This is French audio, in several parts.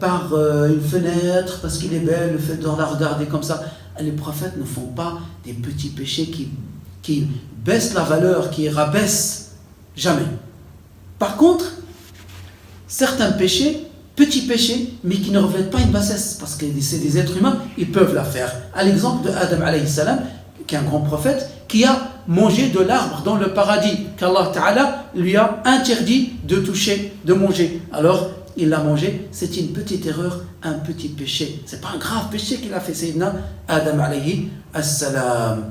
par une fenêtre parce qu'il est belle, le fait de la regarder comme ça. Les prophètes ne font pas des petits péchés qui baissent la valeur, qui rabaissent. Jamais. Par contre, certains péchés, petits péchés, mais qui ne reflètent pas une bassesse, parce que c'est des êtres humains, ils peuvent la faire. À l'exemple de Adam alayhi salam, qui est un grand prophète, qui a mangé de l'arbre dans le paradis, qu'Allah Ta'ala lui a interdit de toucher, de manger. Alors, il l'a mangé, c'est une petite erreur, un petit péché. C'est pas un grave péché qu'il a fait, Sayyidina Adam alayhi salam.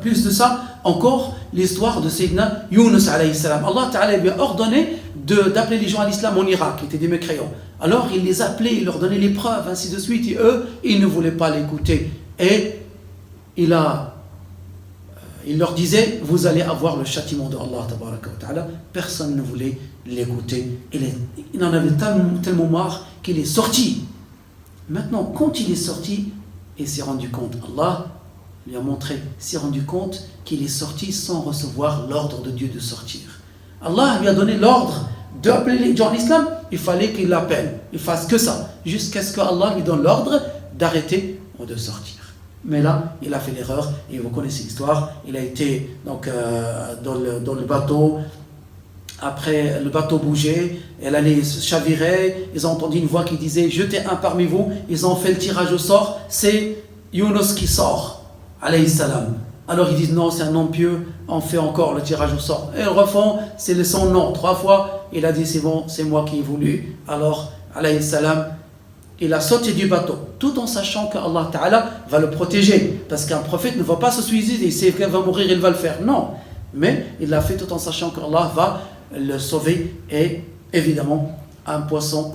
Plus de ça, encore l'histoire de Sayyidina Yunus alayhi salam. Allah Ta'ala lui a ordonné d'appeler les gens à l'islam en Irak, qui étaient des mécréants. Alors il les appelait, il leur donnait les preuves, ainsi de suite, et eux, ils ne voulaient pas l'écouter. Et il leur disait, vous allez avoir le châtiment de Allah Ta'ala. Personne ne voulait l'écouter. Il en avait tellement marre qu'il est sorti. Maintenant, quand il est sorti, il s'est rendu compte, Allah lui a montré, s'est rendu compte qu'il est sorti sans recevoir l'ordre de Dieu de sortir. Allah lui a donné l'ordre d'appeler les gens à l'islam, il fallait qu'il l'appelle, il fasse que ça, jusqu'à ce que Allah lui donne l'ordre d'arrêter ou de sortir. Mais là, il a fait l'erreur, et vous connaissez l'histoire, il a été donc, dans le bateau, après le bateau bougeait, elle allait se chavirer, ils ont entendu une voix qui disait « Jetez un parmi vous », ils ont fait le tirage au sort, c'est Yunus qui sort. Alayhi salam. Alors ils disent non, c'est un nom pieux, on fait encore le tirage au sort. Et ils refont, c'est son nom 3 fois. Il a dit c'est bon, c'est moi qui ai voulu. Alors, alayhi salam, il a sauté du bateau, tout en sachant que Allah Ta'ala va le protéger. Parce qu'un prophète ne va pas se suicider, il sait qu'il va mourir, il va le faire. Non. Mais il l'a fait tout en sachant que Allah va le sauver. Et évidemment, un poisson,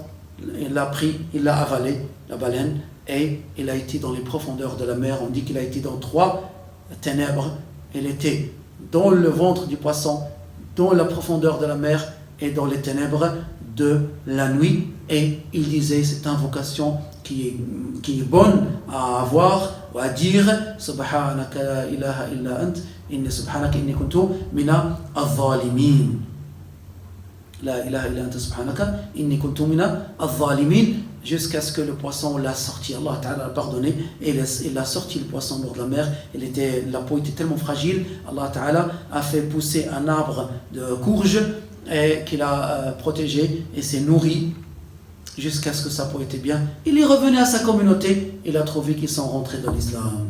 il l'a pris, il l'a avalé, la baleine. Et il a été dans les profondeurs de la mer. On dit qu'il a été dans 3 ténèbres. Il était dans le ventre du poisson, dans la profondeur de la mer et dans les ténèbres de la nuit. Et il disait cette invocation qui est bonne à avoir ou à dire Subhanaka la ilaha illa ant, inni subhanaka inni kuntu mina al-zalimin. La ilaha illa anta subhanaka inni kuntu mina al-zalimin. Jusqu'à ce que le poisson l'a sorti. Allah Ta'ala l'a pardonné et il a sorti le poisson hors de la mer. La peau était tellement fragile. Allah Ta'ala a fait pousser un arbre de courge qu'il a protégé et s'est nourri jusqu'à ce que sa peau était bien. Il est revenu à sa communauté. Il a trouvé qu'ils sont rentrés dans l'islam,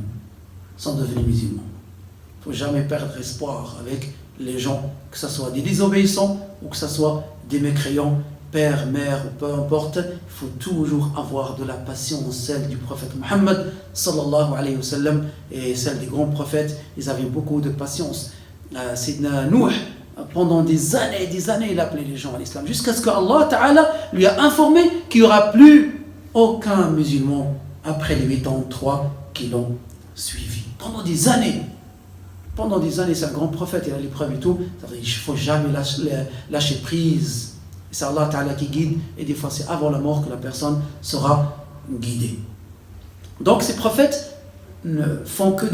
sont devenus musulmans. Il ne faut jamais perdre espoir avec les gens, que ce soit des désobéissants ou que ce soit des mécréants. Père, mère, ou peu importe, il faut toujours avoir de la patience, celle du prophète Muhammad sallallahu alayhi wa sallam et celle des grands prophètes. Ils avaient beaucoup de patience. Sayyidina Nuh, pendant des années, il appelait les gens à l'islam, jusqu'à ce que Allah Ta'ala lui a informé qu'il n'y aura plus aucun musulman après les 83 qui l'ont suivi. Pendant des années, c'est un grand prophète, il a les preuves et tout. Il ne faut jamais lâcher prise. C'est Allah Ta'ala qui guide, et des fois c'est avant la mort que la personne sera guidée. Donc ces prophètes ne font que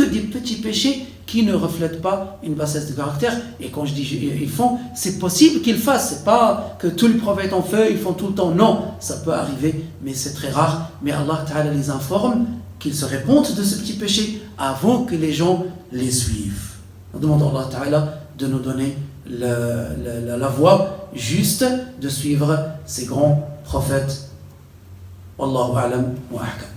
des petits péchés qui ne reflètent pas une bassesse de caractère. Et quand je dis ils font, c'est possible qu'ils fassent. C'est pas que tous les prophètes en font, ils font tout le temps. Non, ça peut arriver, mais c'est très rare. Mais Allah Ta'ala les informe qu'ils se répondent de ce petit péché avant que les gens les suivent. Nous demandons à Allah Ta'ala de nous donner la voie juste de suivre ces grands prophètes. Wallahu a'lam wa ahkam.